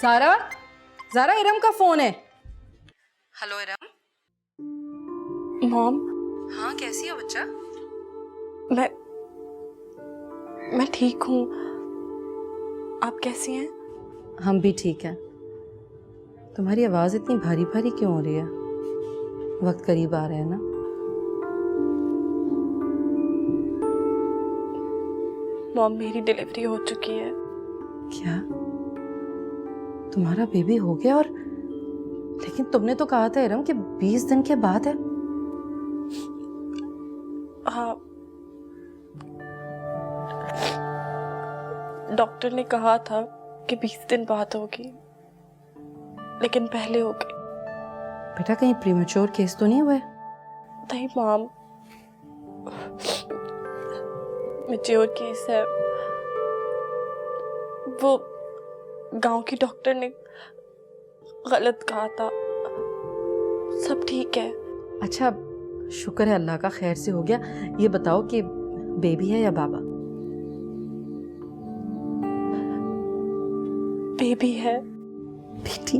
ज़ारा, ज़ारा इरम का फोन है। Hello Iram. Mom, हाँ कैसी हो बच्चा? मैं ठीक हूँ। आप कैसी हैं? हम भी ठीक हैं। तुम्हारी आवाज़ इतनी भारी भारी क्यों हो रही है? वक्त करीब आ रहा है ना। मॉम, मेरी डिलीवरी हो चुकी है। क्या तुम्हारा बेबी हो गया? और लेकिन तुमने तो कहा था इरम कि 20 दिन के बाद है। हाँ, डॉक्टर ने कहा था कि 20 दिन बाद होगी, लेकिन पहले हो गई। बेटा कहीं प्रीमेच्योर केस तो नहीं हुआ है? नहीं मॉम, मैच्योर केस है। वो गांव की डॉक्टर ने गलत कहा था। सब ठीक है। अच्छा शुक्र है अल्लाह का, खैर से हो गया। ये बताओ कि बेबी है या बाबा? बेबी है। बेटी?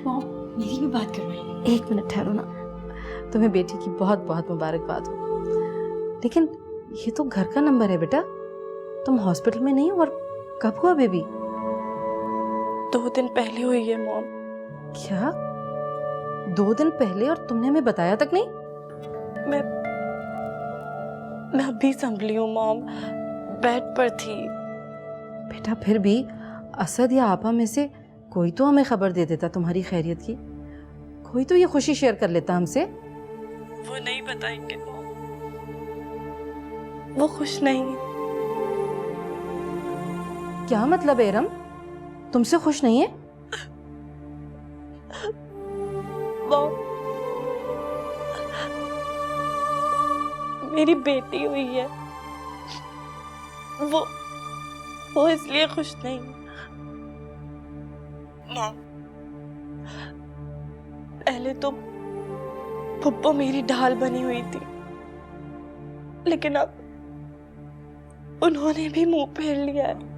मॉम, मेरी भी बात करवाइए। एक मिनट ठहरो ना। तुम्हें बेटी की बहुत बहुत मुबारकबाद हो। लेकिन ये तो घर का नंबर है बेटा, तुम हॉस्पिटल में नहीं हो। और कब हुआ बेबी? 2 दिन पहले हुई है मॉम। क्या 2 दिन पहले? और तुमने हमें बताया तक नहीं? मैं अभी संभली हूँ मॉम, बेड पर थी। बेटा फिर भी असद या आपा में से कोई तो हमें खबर दे देता तुम्हारी खैरियत की। कोई तो ये खुशी शेयर कर लेता हमसे। वो नहीं बताएंगे मॉम, वो खुश नहीं है। क्या मतलब है इरम, तुमसे खुश नहीं है? मॉम, मेरी बेटी हुई है, वो इसलिए खुश नहीं। मॉम, पहले तो पप्पो मेरी ढाल बनी हुई थी, लेकिन अब उन्होंने भी मुंह फेर लिया है।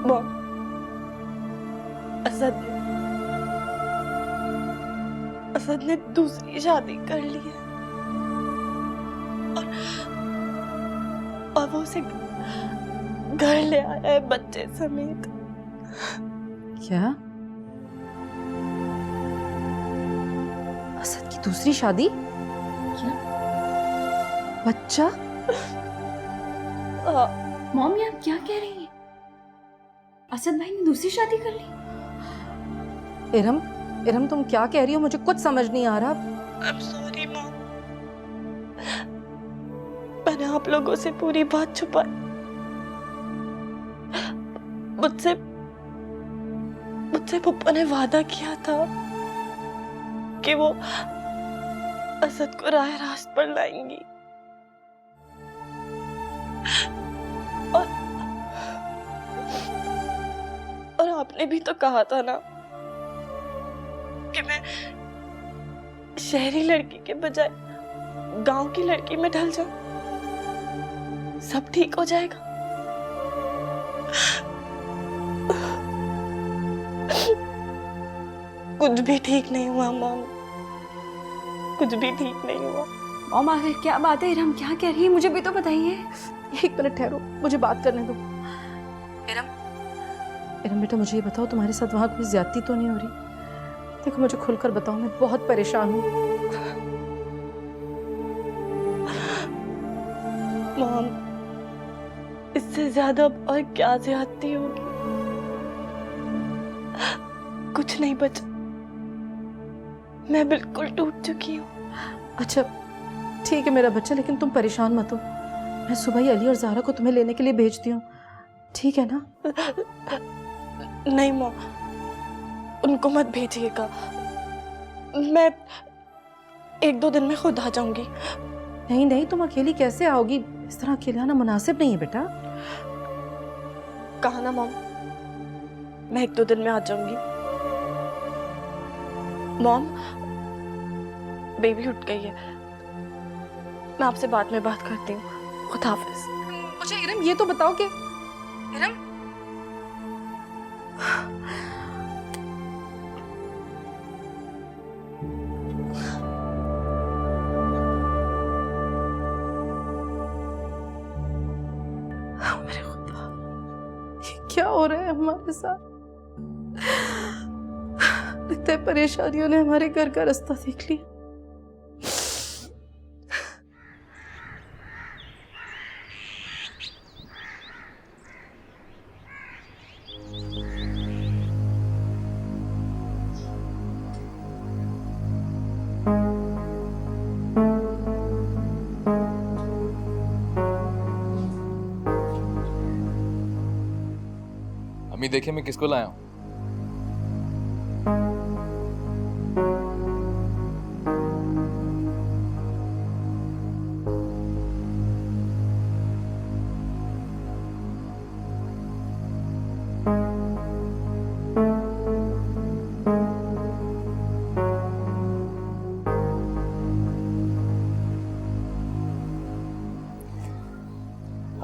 मॉम, असद ने दूसरी शादी कर ली है और वो उसे घर ले आया है बच्चे समेत। क्या असद की दूसरी शादी? क्या? बच्चा? मॉम, ये आप क्या कह रही हैं? असद भाई ने दूसरी शादी कर ली? इरम, इरम तुम क्या कह रही हो? मुझे कुछ समझ नहीं आ रहा। I'm sorry मॉम, मैंने आप लोगों से पूरी बात छुपाई। मुझसे पप्पा ने वादा किया था कि वो असद को राह रास्त पर लाएंगी, और आपने भी तो कहा था ना कि मैं शहरी लड़की के बजाय गांव की लड़की में ढल जाऊं, सब ठीक हो जाएगा। कुछ भी ठीक नहीं हुआ मॉम, कुछ भी ठीक नहीं हुआ। मॉम आखिर क्या बात है? इरम क्या कह रही है? मुझे भी तो बताइए। एक मिनट ठहरो, मुझे बात करने दो। इरम, इरम बेटा मुझे ये बताओ तुम्हारे साथ वहां कोई ज्यादती तो नहीं हो रही? देखो मुझे खुलकर बताओ, मैं बहुत परेशान हूँ। मॉम, इससे ज्यादा और क्या ज्यादती होगी? कुछ नहीं बचा, मैं बिल्कुल टूट चुकी हूँ। अच्छा ठीक है मेरा बच्चा, लेकिन तुम परेशान मत हो। मैं सुबह ही अली और ज़ारा को तुम्हें लेने के लिए भेजती हूँ, ठीक है ना? नहीं मॉम, उनको मत भेजिएगा, मैं 1-2 दिन में खुद आ जाऊंगी। नहीं नहीं, तुम अकेली कैसे आओगी? इस तरह अकेले आना मुनासिब नहीं है बेटा। कहा ना मॉम, मैं 1-2 दिन में आ जाऊंगी। मॉम, बेबी उठ गई है, मैं आपसे बाद में बात करती हूँ। खुदा हाफिज। मुझे इरम ये तो बताओ कि इरम, मेरे खुदा, ये क्या हो रहा है हमारे साथ? लगता है परेशानियों ने हमारे घर का रास्ता देख लिया। अम्मी देखिए मैं किसको लाया हूँ।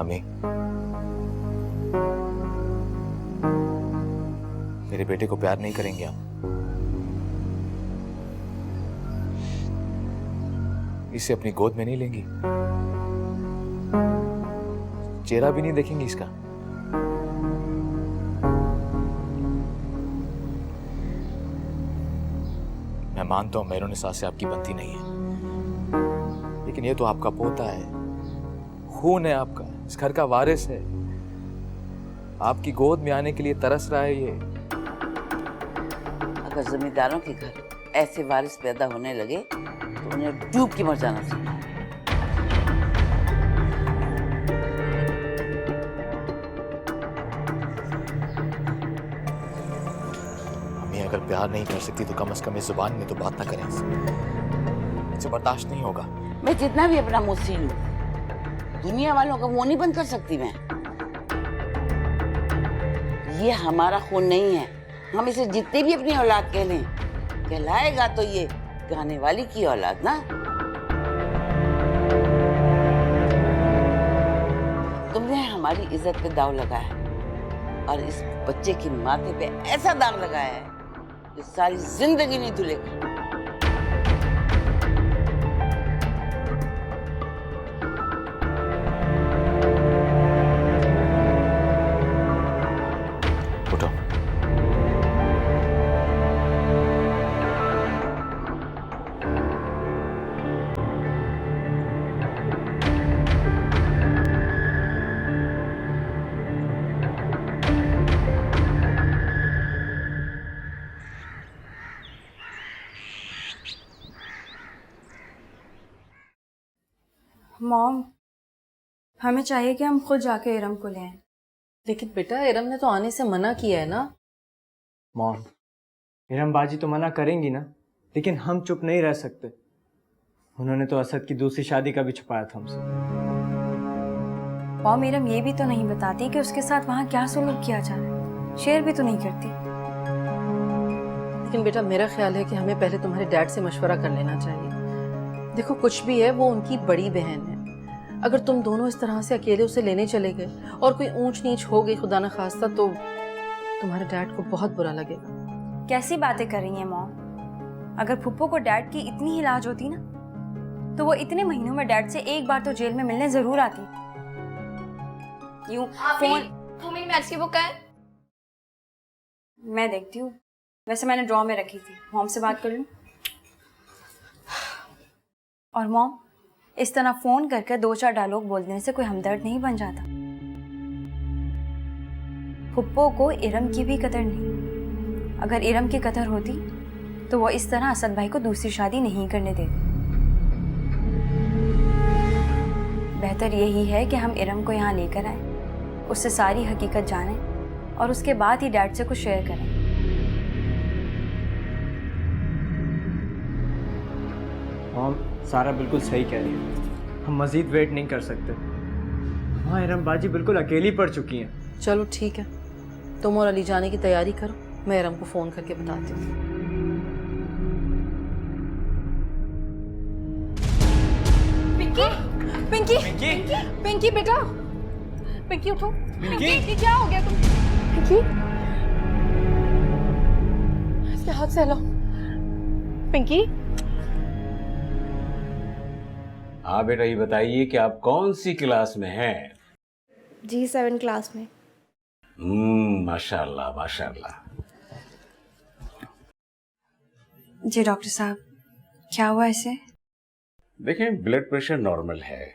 अम्मी, मेरे बेटे को प्यार नहीं करेंगे आप? इसे अपनी गोद में नहीं लेंगी? चेहरा भी नहीं देखेंगी इसका? मैं मानता हूं मेहरों निसा से आपकी बनती नहीं है, लेकिन ये तो आपका पोता है, खून है आपका, इस घर का वारिस है। आपकी गोद में आने के लिए तरस रहा है ये। अगर जमींदारों के घर ऐसे वारिस पैदा होने लगे तो उन्हें डूब के मर जाना चाहिए। अम्मी अगर प्यार नहीं कर सकती तो कम से कम इस जुबान में तो बात ना करें। इसे बर्दाश्त नहीं होगा। मैं जितना भी अपना मुंह सी लूं, दुनिया वालों का मुंह नहीं बंद कर सकती मैं। ये हमारा खून नहीं है, हम इसे जितनी भी अपनी औलाद कह लें, कहलाएगा तो ये गाने वाली की औलाद ना। तुमने हमारी इज्जत पे दाव लगाया और इस बच्चे की माथे पे ऐसा दाग लगाया है कि सारी जिंदगी नहीं धुलेगा। मॉम, हमें चाहिए कि हम खुद जाके इरम को ले आएं। लेकिन बेटा, इरम ने तो आने से मना किया है ना। मॉम, इरम बाजी तो मना करेंगी ना, लेकिन हम चुप नहीं रह सकते। उन्होंने तो असद की दूसरी शादी का भी छुपाया था हमसे। मॉम, इरम ये भी तो नहीं बताती कि उसके साथ वहाँ क्या सुलूक किया जा रहा है। शेयर भी तो नहीं करती। लेकिन बेटा, मेरा ख्याल है कि हमें पहले तुम्हारे डैड से मशवरा कर लेना चाहिए। देखो, कुछ भी है वो उनकी बड़ी बहन है। अगर तुम दोनों इस तरह से अकेले उसे लेने चले गए और कोई ऊंच नीच हो गई खुदा न खास्ता, तो तुम्हारे डैड को बहुत बुरा लगेगा। कैसी बातें कर रही हैं मॉम? अगर फुप्पो को डैड की इतनी ही लाज होती ना, तो वो इतने महीनों में डैड से एक बार तो जेल में मिलने जरूर आती। यूं फोन तुम्हें मैथ्स की बुक है? मैं देखती हूँ, वैसे मैंने ड्रॉ में रखी थी। मॉम से बात कर लूँ? और मॉम, इस तरह फोन करके 2-4 डायलॉग बोल देने से कोई हमदर्द नहीं बन जाता। फुप्पो को इरम की भी कदर नहीं। अगर इरम की कदर होती तो वो इस तरह असद भाई को दूसरी शादी नहीं करने देते। बेहतर यही है कि हम इरम को यहाँ लेकर आए, उससे सारी हकीकत जानें और उसके बाद ही डैड से कुछ शेयर करें। मॉम, सारा बिल्कुल सही कह रही है। हम मजीद वेट नहीं कर सकते। हाँ, इरम बाजी बिल्कुल अकेली पड़ चुकी हैं। चलो ठीक है, तुम और अली जाने की तैयारी करो, मैं इरम को फोन करके बताती हूँ। पिंकी, पिंकी, पिंकी, पिंकी बेटा, पिंकी उठो। पिंकी क्या हो गया तुम? पिंकी, इसके हाथ से हिलाओ। पिंकी, हाँ बेटा, ये बताइए कि आप कौन सी क्लास में हैं? जी 7 क्लास में। माशाल्लाह माशाल्लाह। जी डॉक्टर साहब, क्या हुआ ऐसे? देखें, ब्लड प्रेशर नॉर्मल है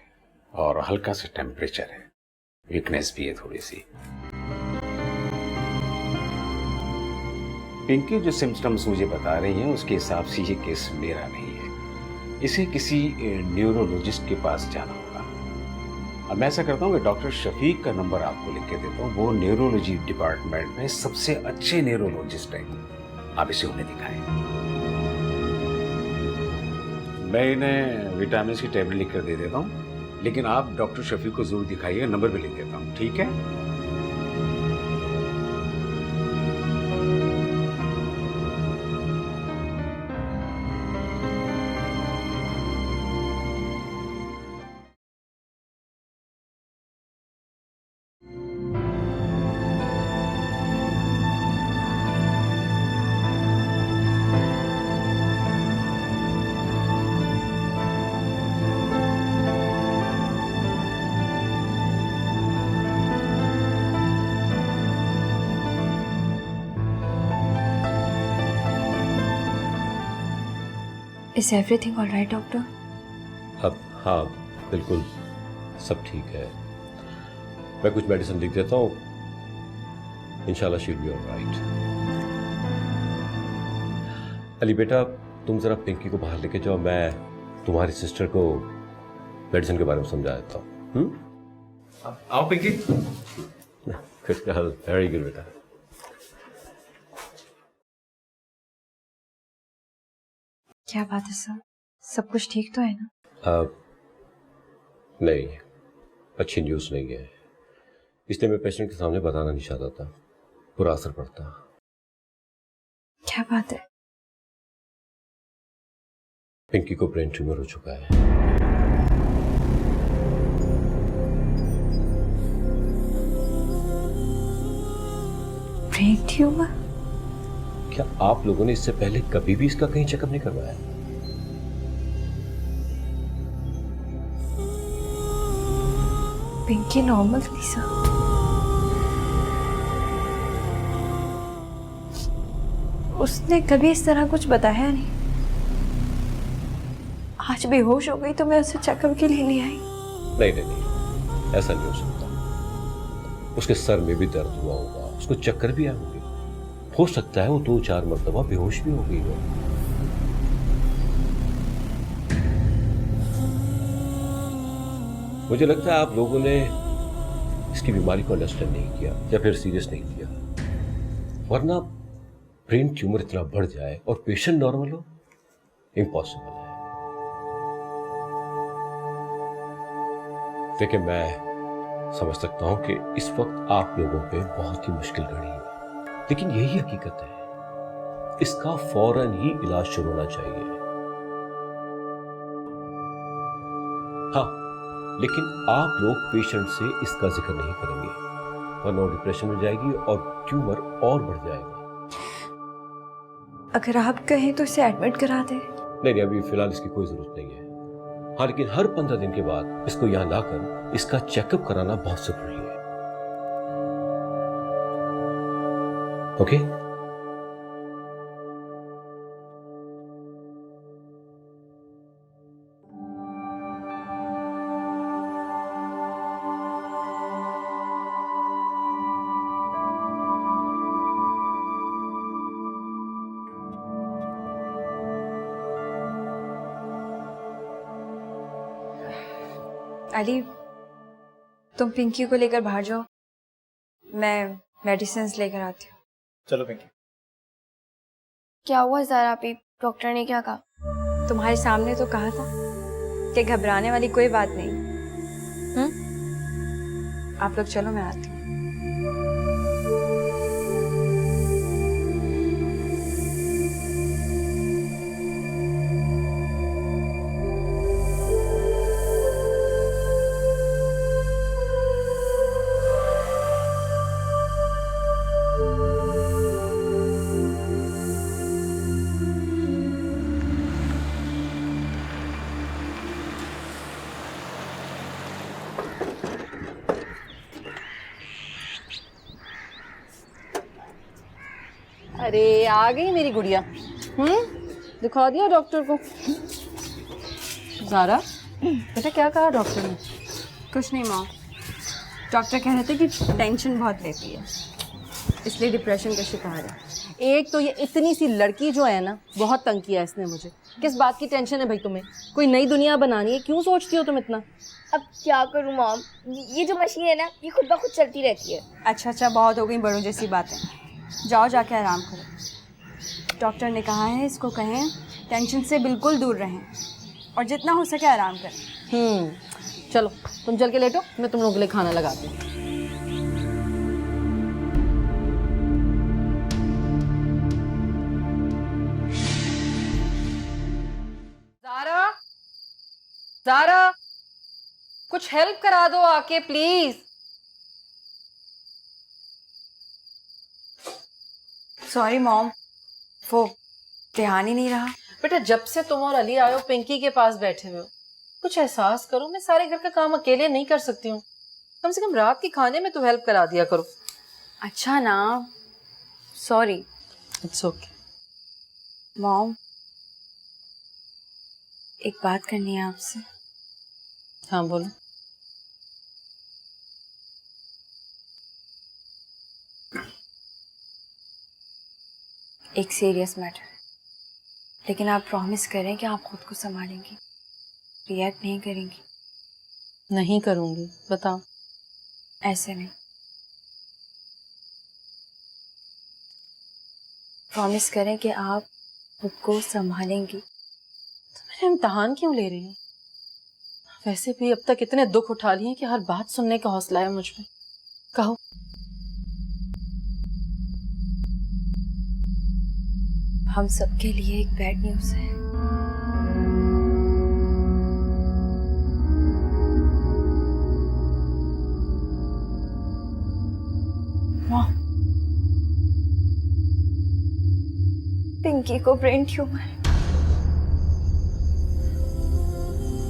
और हल्का सा टेम्परेचर है, वीकनेस भी है थोड़ी सी। पिंकी जो सिम्टम्स मुझे बता रही हैं उसके हिसाब से ये केस मेरा नहीं है, इसे किसी न्यूरोलॉजिस्ट के पास जाना होगा। अब मैं ऐसा करता हूँ कि डॉक्टर शफीक का नंबर आपको लिख के देता हूँ, वो न्यूरोलॉजी डिपार्टमेंट में सबसे अच्छे न्यूरोलॉजिस्ट हैं, आप इसे उन्हें दिखाएं। मैं इन्हें विटामिन की टैबलेट लिख कर दे देता हूँ, लेकिन आप डॉक्टर शफीक को जरूर दिखाइए, नंबर भी लिख देता हूँ, ठीक है? Is everything all right doctor? अब हाँ, बिल्कुल सब ठीक है। मैं कुछ मेडिसिन लिख देता हूँ, इंशाल्लाह she will be alright. Ali बेटा, तुम जरा पिंकी को बाहर लेके जाओ, मैं तुम्हारी सिस्टर को मेडिसिन के बारे में समझा देता हूँ। आओ पिंकी। वेरी गुड बेटा। क्या बात है सर, सब कुछ ठीक तो है ना? नहीं, अच्छी न्यूज़ नहीं है, इसलिए मैं पेशेंट के सामने बताना नहीं चाहता था, बुरा असर पड़ता। क्या बात है? पिंकी को ब्रेन ट्यूमर हो चुका है। Brain tumour? क्या आप लोगों ने इससे पहले कभी भी इसका कहीं चेकअप नहीं करवाया? पिंकी नॉर्मल थी सर। उसने कभी इस तरह कुछ बताया नहीं। आज बेहोश हो गई तो मैं उसे चेकअप के लिए नहीं आई। नहीं नहीं नहीं, ऐसा नहीं हो सकता। उसके सर में भी दर्द हुआ होगा, उसको चक्कर भी आए होंगे, हो सकता है वो 2-4 मरतबा बेहोश भी हो गई हो। मुझे लगता है आप लोगों ने इसकी बीमारी को अंडरस्टैंड नहीं किया या फिर सीरियस नहीं किया, वरना ब्रेन ट्यूमर इतना बढ़ जाए और पेशेंट नॉर्मल हो, इम्पॉसिबल है। लेकिन मैं समझ सकता हूं कि इस वक्त आप लोगों पे बहुत ही मुश्किल घड़ी है, लेकिन यही हकीकत है, इसका फौरन ही इलाज शुरू होना चाहिए। हाँ, लेकिन आप लोग पेशेंट से इसका जिक्र नहीं करेंगे, वरना वो डिप्रेशन में जाएगी और ट्यूमर और बढ़ जाएगा। अगर आप कहें तो इसे एडमिट करा दें। नहीं नहीं, अभी फिलहाल इसकी कोई जरूरत नहीं है। हाँ, लेकिन हर 15 दिन के बाद इसको यहाँ लाकर इसका चेकअप कराना बहुत जरूरी है। ओके? अली, तुम पिंकी को लेकर बाहर जाओ, मैं मेडिसिन लेकर आती हूँ। चलो पिंकी। क्या हुआ ज़रा आप, डॉक्टर ने क्या कहा? तुम्हारे सामने तो कहा था कि घबराने वाली कोई बात नहीं। आप लोग चलो, मैं आती हूँ। अरे आ गई मेरी गुड़िया। दिखा दिया डॉक्टर को। ज़ारा बेटा क्या कहा डॉक्टर ने? कुछ नहीं मॉम, डॉक्टर कह रहे थे कि टेंशन बहुत लेती है, इसलिए डिप्रेशन का शिकार है। एक तो ये इतनी सी लड़की जो है ना, बहुत तंग किया इसने मुझे। किस बात की टेंशन है भाई तुम्हें? कोई नई दुनिया बनानी है, क्यों सोचती हो तुम इतना? अब क्या करूं मॉम, ये जो मशीन है ना ये खुद ब खुद चलती रहती है। अच्छा बहुत हो गई बड़ों जैसी बातें, जाओ जाके आराम करो। डॉक्टर ने कहा है इसको कहें टेंशन से बिल्कुल दूर रहें और जितना हो सके आराम करें। चलो तुम चल के लेटो, मैं तुम लोगों के लिए खाना लगाती हूँ। ज़ारा, ज़ारा, कुछ हेल्प करा दो आके प्लीज। सॉरी मॉम, वो ध्यान ही नहीं रहा। बेटा जब से तुम और अली आए हो पिंकी के पास बैठे हुए हो, कुछ एहसास करो। मैं सारे घर का काम अकेले नहीं कर सकती हूँ, कम से कम रात के खाने में तो हेल्प करा दिया करो। अच्छा ना, सॉरी। It's okay. मॉम एक बात करनी है आपसे। हाँ बोलो। एक सीरियस मैटर, लेकिन आप प्रॉमिस करें कि आप खुद को संभालेंगी, रिएक्ट नहीं करेंगी। नहीं करूंगी, बताओ। ऐसे नहीं, प्रॉमिस करें कि आप खुद को संभालेंगी। तो मेरे इम्तिहान क्यों ले रही हो? वैसे भी अब तक इतने दुख उठा लिए कि हर बात सुनने का हौसला है मुझ में। कहो। हम सबके लिए एक बैड न्यूज़ है। पिंकी को ब्रेन ट्यूमर है।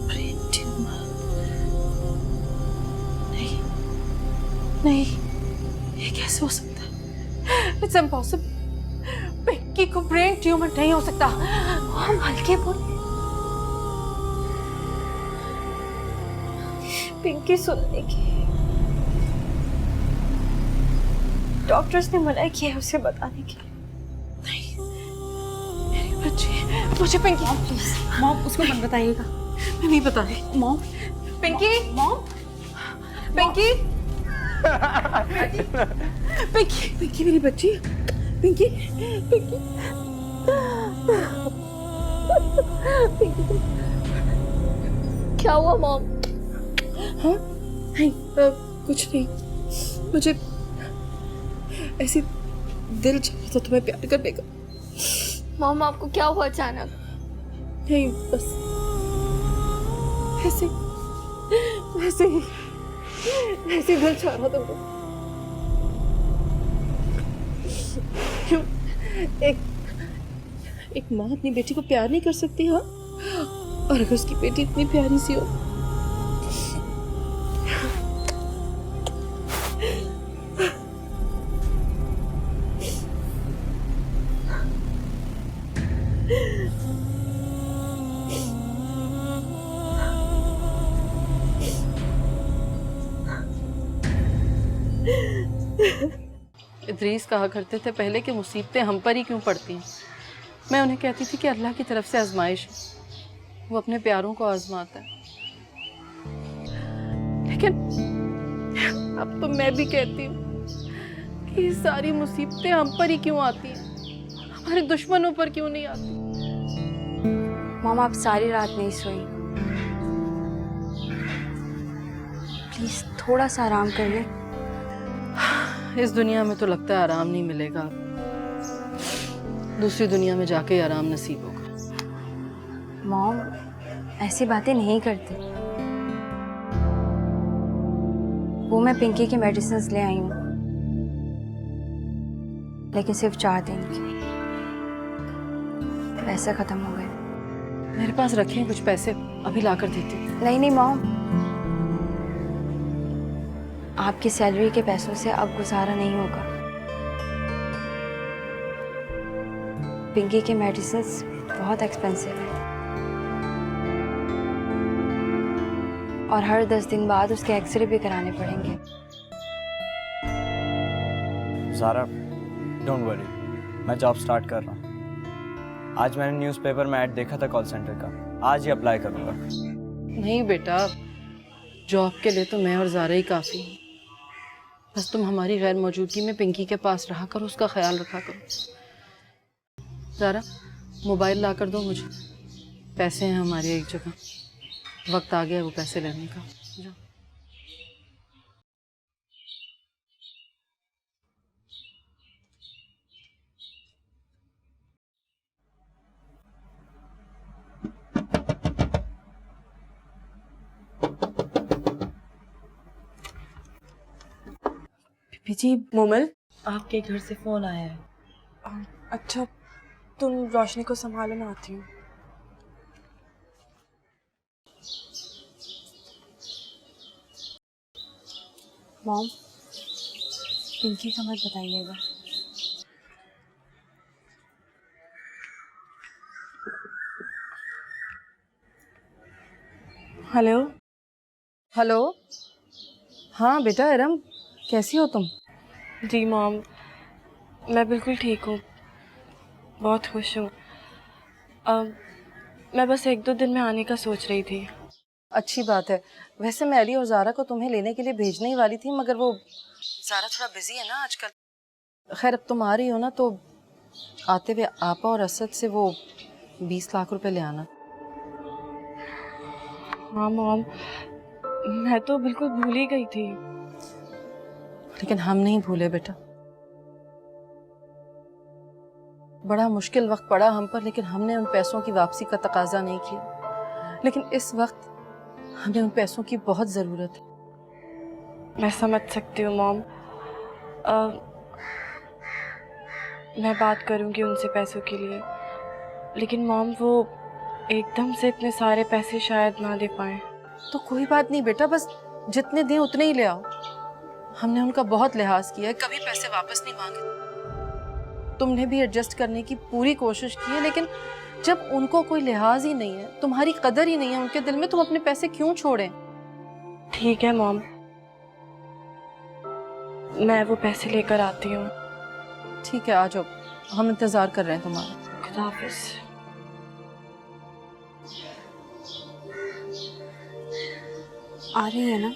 Brain tumour? नहीं नहीं, ये कैसे हो सकता है? It's impossible. पिंकी को ब्रेन ट्यूमर नहीं हो सकता। हम हल्के बोल। पिंकी सुनने की, डॉक्टर्स ने मना किया है उसे बताने के लिए। बच्ची, मुझे पिंकी। प्लीज मॉम, उसको मत बताइएगा। मैं नहीं बता रही। मॉम, पिंकी, मॉम, पिंकी, पिंकी, पिंकी मेरी बच्ची, पिंकी, पिंकी, पिंकी। क्या हुआ मॉम? हाँ नहीं, कुछ नहीं। मुझे ऐसी दिल चाह था तुम्हें प्यार करने का। मॉम आपको क्या हुआ अचानक? नहीं बस ऐसे वैसे ही दिल चाह रहा तुमको। एक माँ अपनी बेटी को प्यार नहीं कर सकती? हाँ, और अगर उसकी बेटी इतनी प्यारी सी हो। इदरीस कहा करते थे पहले कि मुसीबतें हम पर ही क्यों पड़ती हैं। मैं उन्हें कहती थी कि अल्लाह की तरफ से आजमाइश है, वो अपने प्यारों को आजमाता है। लेकिन अब तो मैं भी कहती हूँ कि ये सारी मुसीबतें हम पर ही क्यों आती हैं, हमारे दुश्मनों पर क्यों नहीं आती। मॉम आप सारी रात नहीं सोई, प्लीज थोड़ा सा आराम कर ले। इस दुनिया में तो लगता है आराम नहीं मिलेगा, दूसरी दुनिया में जाके आराम नसीब होगा। मॉम ऐसी बातें नहीं करते। वो मैं पिंकी की मेडिसिन ले आई हूँ, लेकिन सिर्फ 4 दिन की, पैसे खत्म हो गए। मेरे पास रखे हैं कुछ पैसे, अभी लाकर देती हूँ। नहीं मॉम, आपकी सैलरी के पैसों से अब गुजारा नहीं होगा। पिंकी के मेडिसिन बहुत एक्सपेंसिव है और हर 10 दिन बाद उसके एक्सरे भी कराने पड़ेंगे। ज़ारा, डोंट वरी, मैं जॉब स्टार्ट कर रहा हूँ। आज मैंने न्यूज़पेपर में ऐड देखा था कॉल सेंटर का, आज ही अप्लाई करूँगा। नहीं बेटा, जॉब के लिए तो मैं और ज़ारा ही काफ़ी हैं। बस तुम हमारी गैर मौजूदगी में पिंकी के पास रहा करो, उसका ख्याल रखा करो। ज़ारा, मोबाइल ला कर दो मुझे, पैसे हैं हमारे एक जगह, वक्त आ गया है वो पैसे लेने का। जाओ। जी मोमल, आपके घर से फोन आया है। अच्छा, तुम रोशनी को संभालो, मैं आती हूँ। मॉम, पिंकी का मत बताइएगा। हेलो। हेलो, हाँ बेटा इरम, कैसी हो तुम? जी मॉम, मैं बिल्कुल ठीक हूँ, बहुत खुश हूँ। मैं बस 1-2 दिन में आने का सोच रही थी। अच्छी बात है। वैसे मैं अली और ज़ारा को तुम्हें लेने के लिए भेजने ही वाली थी, मगर वो ज़ारा थोड़ा बिजी है ना आजकल। खैर, अब तुम आ रही हो ना, तो आते हुए आपा और असद से वो 20 लाख रुपए ले आना। हाँ मॉम, मैं तो बिल्कुल भूल ही गई थी। लेकिन हम नहीं भूले बेटा। बड़ा मुश्किल वक्त पड़ा हम पर, लेकिन हमने उन पैसों की वापसी का तकाजा नहीं किया। लेकिन इस वक्त हमें उन पैसों की बहुत ज़रूरत है। मैं समझ सकती हूँ मॉम। मैं बात करूँगी उनसे पैसों के लिए, लेकिन मॉम वो एकदम से इतने सारे पैसे शायद ना दे पाए। तो कोई बात नहीं बेटा, बस जितने दें उतने ही ले आओ। हमने उनका बहुत लिहाज किया है, कभी पैसे वापस नहीं मांगे। तुमने भी एडजस्ट करने की पूरी कोशिश की है, लेकिन जब उनको कोई लिहाज ही नहीं है, तुम्हारी कदर ही नहीं है उनके दिल में, तुम अपने पैसे क्यों छोड़ें? ठीक है मॉम, मैं वो पैसे लेकर आती हूँ। ठीक है, आ जाओ, हम इंतजार कर रहे हैं तुम्हारा। खुदा हाफिज। आ रही है ना?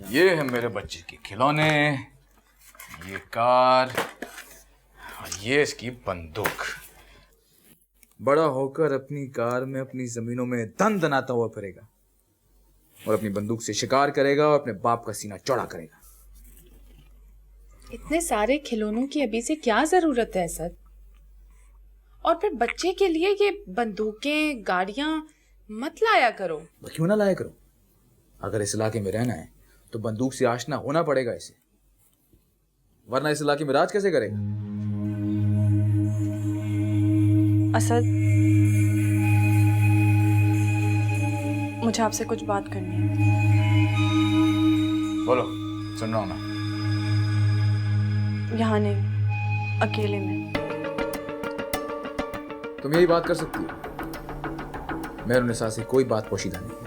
ये है मेरे बच्चे के खिलौने, ये कार और ये इसकी बंदूक। बड़ा होकर अपनी कार में अपनी जमीनों में दन दनाता हुआ फिरेगा और अपनी बंदूक से शिकार करेगा और अपने बाप का सीना चौड़ा करेगा। इतने सारे खिलौनों की अभी से क्या जरूरत है सर? और फिर बच्चे के लिए ये बंदूकें, गाड़ियां मत लाया करो। क्यों ना लाया करो? अगर इस इलाके में रहना है तो बंदूक से आशना होना पड़ेगा इसे, वरना इस इलाके में राज कैसे करेगा? असद, मुझे आपसे कुछ बात करनी है। बोलो, सुन रहा हूं मैं। यहाँ नहीं, अकेले में। तुम यही बात कर सकती हो, मैं और निसा से कोई बात पोशीदा नहीं है।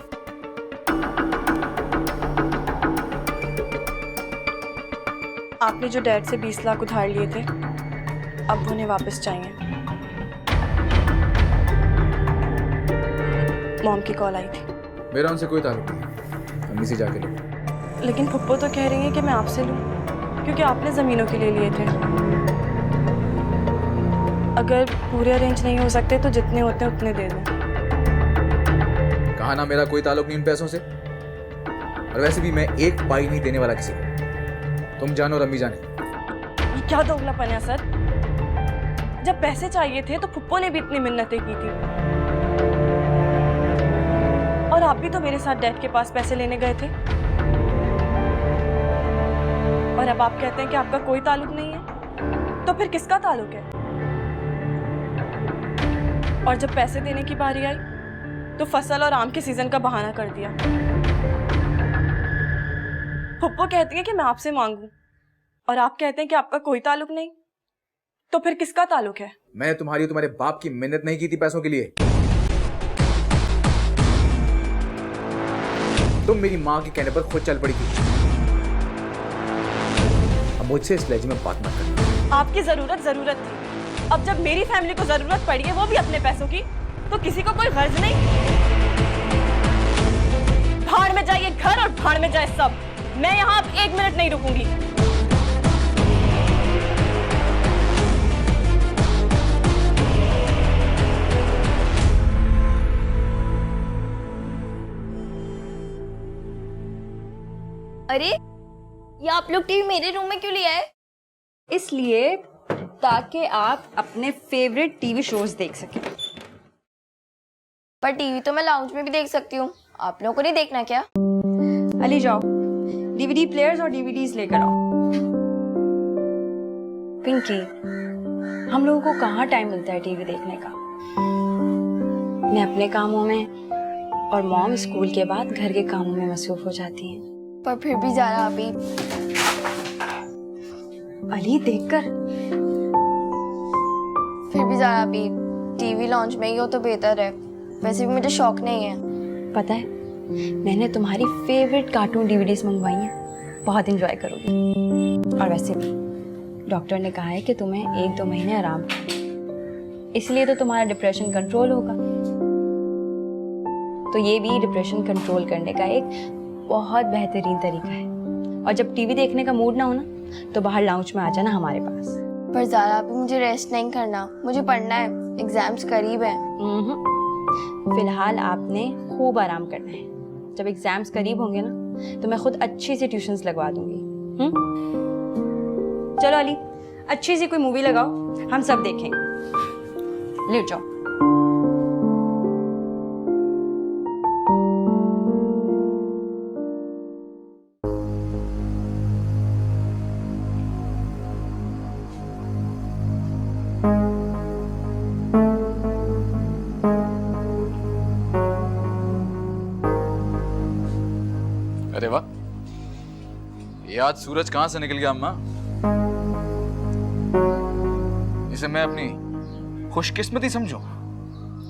आपने जो डैड से 20 लाख उधार लिए थे, अब उन्हें वापस चाहिए। मॉम की कॉल आई थी। मेरा उनसे कोई ताल्लुक नहीं, अम्मी से जाके लो। लेकिन पुप्पो तो कह रही है कि मैं आपसे लूं, क्योंकि आपने ज़मीनों के लिए लिए थे। अगर पूरे अरेंज नहीं हो सकते तो जितने होते हैं उतने दे दें। कहा ना मेरा कोई ताल्लुक नहीं इन पैसों से, और वैसे भी मैं एक पाई नहीं देने वाला किसी को। तुम जानो और अम्मी जाने। ये क्या दोगलापन है सर? जब पैसे चाहिए थे तो पुप्पो ने भी इतनी मिन्नतें की थी, और आप भी तो मेरे साथ डैड के पास पैसे लेने गए थे। और अब आप कहते हैं कि आपका कोई ताल्लुक नहीं है, तो फिर किसका ताल्लुक है? और जब पैसे देने की बारी आई तो फसल और आम के सीजन का बहाना कर दिया। फुप्पो कहती है कि मैं आपसे मांगू और आप कहते हैं कि आपका कोई ताल्लुक नहीं, तो फिर किसका ताल्लुक है? मैंने तुम्हारे बाप की मिन्नत नहीं की थी पैसों के लिए। तुम मेरी माँ के कहने पर खुद चल पड़ी थी। अब मुझसे इस लहजे में बात मत कर। आपकी जरूरत थी। अब जब मेरी फैमिली को जरूरत पड़ी है, वो भी अपने पैसों की, तो किसी को कोई गर्ज नहीं? भाड़ में जाइए घर और भाड़ में जाए सब। मैं यहाँ अब 1 मिनट नहीं रुकूंगी। अरे ये आप लोग टीवी मेरे रूम में क्यों ले आए? इसलिए ताकि आप अपने फेवरेट टीवी शोज देख सकें। पर टीवी तो मैं लाउंज में भी देख सकती हूँ, आप लोगों को नहीं देखना क्या? अली जाओ, डीवीडी प्लेयर्स और डीवीडीज लेकर आओ। पिंकी, हम लोगों को कहाँ टाइम मिलता है टीवी देखने का? मैं अपने कामों में और मॉम स्कूल के बाद घर के कामों में मसरूफ हो जाती हैं। पर फिर भी जा रहा अभी। अली देखकर फिर भी जा रहा अभी। टीवी लॉन्च में ही हो तो बेहतर है। वैसे भी मुझे शौक नहीं है। पता है, मैंने तुम्हारी फेवरेट कार्टून डीवीडीज मंगवाई हैं, बहुत एंजॉय करोगी। और वैसे भी डॉक्टर ने कहा है कि तुम्हें 1-2 महीने आराम करना, इसलिए तो तुम्हारा डिप्रेशन कंट्रोल होगा। तो ये भी डिप्रेशन कंट्रोल करने का एक बहुत बेहतरीन तरीका है। और जब टीवी देखने का मूड ना हो ना, तो बाहर लाउंज में आ जाना हमारे पास। पर ज़ारा अभी मुझे रेस्ट नहीं करना, मुझे पढ़ना है, एग्जाम्स करीब हैं। फिलहाल आपने खूब आराम करना है। जब एग्जाम्स करीब होंगे ना, तो मैं खुद अच्छी सी ट्यूशंस लगवा दूंगी। चलो अली, अच्छी सी कोई मूवी लगाओ, हम सब देखेंगे। लेट जाओ। अरे वाह, ये आज सूरज कहां से निकल गया अम्मा? इसे मैं अपनी खुशकिस्मती समझूं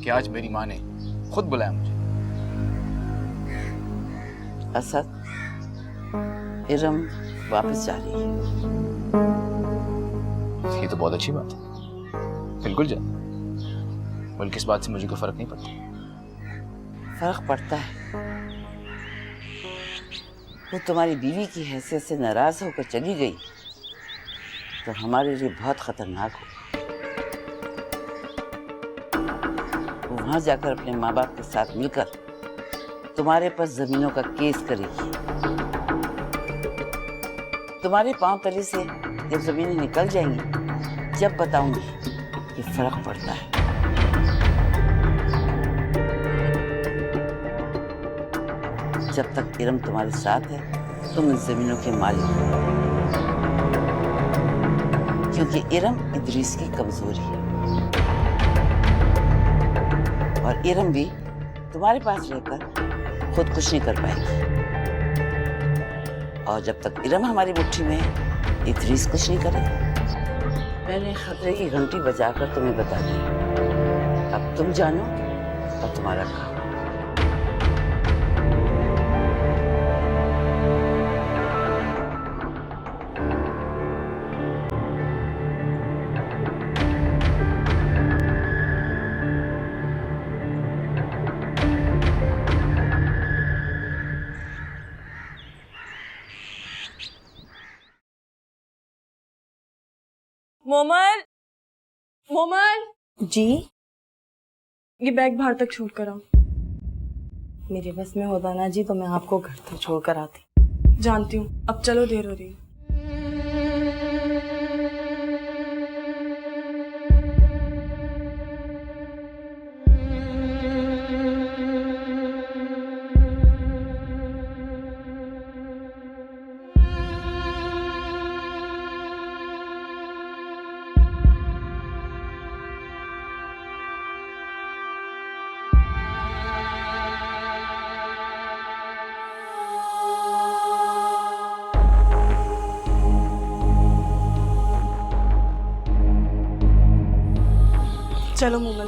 कि आज मेरी माँ ने खुद बुलाया मुझे। असद, इरम वापस जा रही है। ये तो बहुत अच्छी बात है। बिल्कुल जा, बल्कि इस बात से मुझे कोई फर्क नहीं पड़ता। फर्क पड़ता है। वो तुम्हारी बीवी की हैसियत से नाराज होकर चली गई तो हमारे लिए बहुत खतरनाक हो। वो वहां जाकर अपने माँ बाप के साथ मिलकर तुम्हारे पास जमीनों का केस करेगी। तुम्हारे पांव तले से जब जमीनें निकल जाएंगी, जब बताऊंगी कि फर्क पड़ता है। जब तक इरम तुम्हारे साथ है, तुम इन जमीनों के मालिक हो, क्योंकि इरम इदरीस की कमजोरी है और इरम भी तुम्हारे पास रहकर खुद कुछ नहीं कर पाएगी। और जब तक इरम हमारी मुट्ठी में है, इदरीस कुछ नहीं करेगा। मैंने खतरे की घंटी बजाकर तुम्हें बता दी। अब तुम जानो और तुम्हारा काम। मोमल, मोमल, जी, ये बैग बाहर तक छोड़ कर आओ। मेरे बस में होता ना जी, तो मैं आपको घर तक छोड़ कर आती। जानती हूँ, अब चलो, देर हो रही है। चलो मोमल।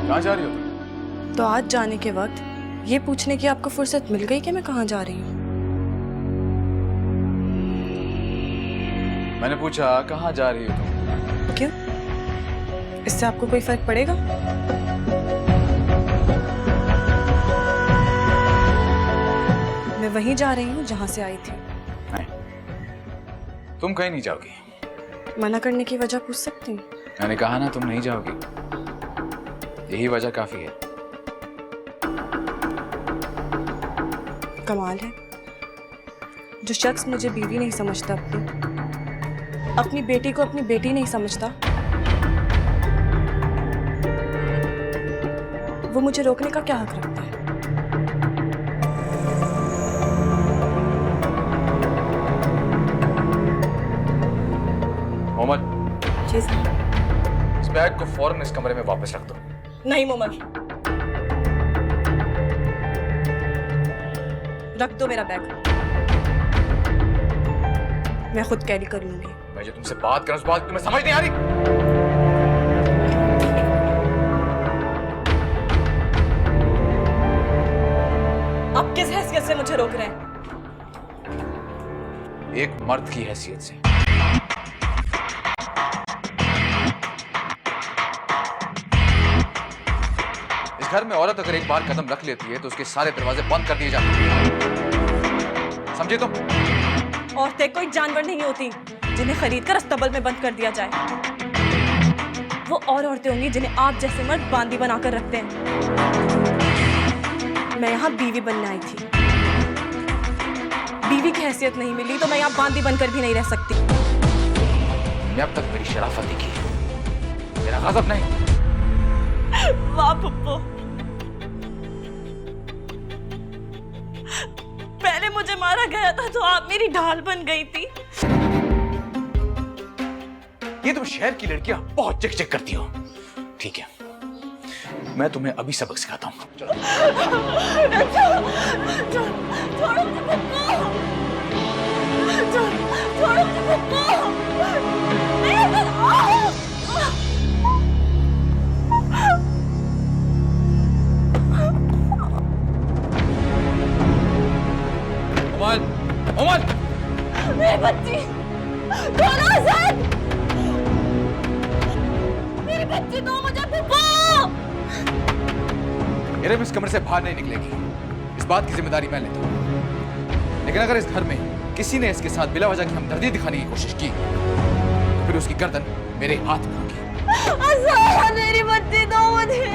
कहाँ जा रही हो तुम? तो आज जाने के वक्त ये पूछने की आपको फुर्सत मिल गई कि मैं कहाँ जा रही हूँ? मैंने पूछा कहाँ जा रही हो तुम? क्यों? इससे आपको कोई फर्क पड़ेगा? मैं वहीं जा रही हूँ जहाँ से आई थी। नहीं, तुम कहीं नहीं जाओगी। मना करने की वजह पूछ सकती हूँ? मैंने कहा ना तुम नहीं जाओगी, यही वजह काफी है। कमाल है, जो शख्स मुझे बीवी नहीं समझता, अपनी बेटी को अपनी बेटी नहीं समझता, वो मुझे रोकने का क्या हक रखता है? मोहम्मद, जी सर। इस बैग को फौरन इस कमरे में वापस रख दो। नहीं मोमल, रख दो मेरा बैग, मैं खुद कैरी कर लूंगी। मैं जो तुमसे बात कर रहा हूं उस बात तुम्हें समझ नहीं आ रही? आप किस हैसियत से मुझे रोक रहे हैं? एक मर्द की हैसियत से। इस घर में औरत अगर एक बार कदम रख लेती है तो उसके सारे दरवाजे बंद कर दिए जाते हैं, समझे तुम? औरतें कोई जानवर नहीं होती जिन्हें खरीद कर अस्तबल में बंद कर दिया जाए। वो और औरतें होंगी जिन्हें आप जैसे मर्द बांदी बनाकर रखते हैं। मैं यहाँ बीवी बनने आई थी, बीवी की हैसियत नहीं मिली तो मैं यहाँ बांदी बनकर भी नहीं रह सकती। तुमने अब तक मेरी शराफत की, मेरा गज़ब नहीं। वाह पुप्पो, पहले मुझे मारा गया था तो आप मेरी ढाल बन गई थी। ये तुम शहर की लड़कियां बहुत चिक चिक करती हो। ठीक है, मैं तुम्हें अभी सबक सिखाता हूँ। चलो। छोड़ो मुझे पुप्पो, छोड़ो मुझे पुप्पो। उमर, उमर, मेरी बच्ची, छोड़ो आजाद, मेरी बच्ची दो मुझे पुप्पो। इरम इस कमरे से बाहर नहीं निकलेगी, इस बात की जिम्मेदारी मैं लेता हूँ। लेकिन अगर इस घर में किसी ने इसके साथ बिला वजह की हमदर्दी दिखाने की कोशिश की तो फिर उसकी गर्दन मेरे हाथ में होगी। आजाद, मेरी बच्ची दो मुझे।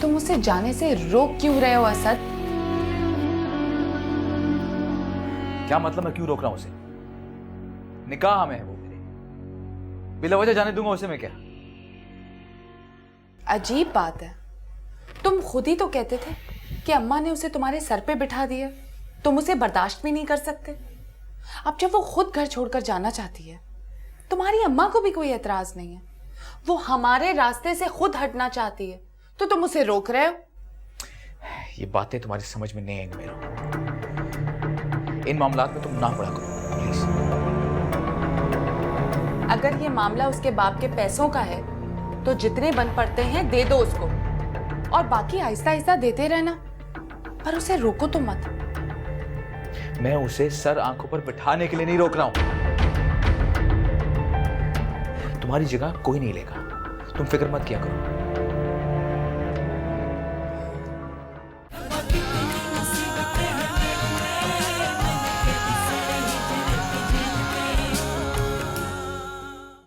तुम उसे जाने से रोक क्यों रहे हो असद? क्या मतलब मैं क्यों रोक रहा हूं उसे? निकाह में है वो मेरे, बिला वजह जाने दूंगा उसे मैं क्या? अजीब बात है, तुम खुद ही तो कहते थे कि अम्मा ने उसे तुम्हारे सर पे बिठा दिया, तुम उसे बर्दाश्त भी नहीं कर सकते। अब जब वो खुद घर छोड़कर जाना चाहती है, तुम्हारी अम्मा को भी कोई एतराज नहीं है, वो हमारे रास्ते से खुद हटना चाहती है, तो तुम उसे रोक रहे हो। ये बातें तुम्हारी समझ में नहीं आएंगी मेरा। इन मामलात में तुम ना पड़ा करो प्लीज। अगर ये मामला उसके बाप के पैसों का है तो जितने बन पड़ते हैं दे दो उसको, और बाकी आहिस्ता आहिस्ता देते रहना, पर उसे रोको तो मत। मैं उसे सर आंखों पर बिठाने के लिए नहीं रोक रहा हूं। तुम्हारी जगह कोई नहीं लेगा, तुम फिक्र मत किया करो।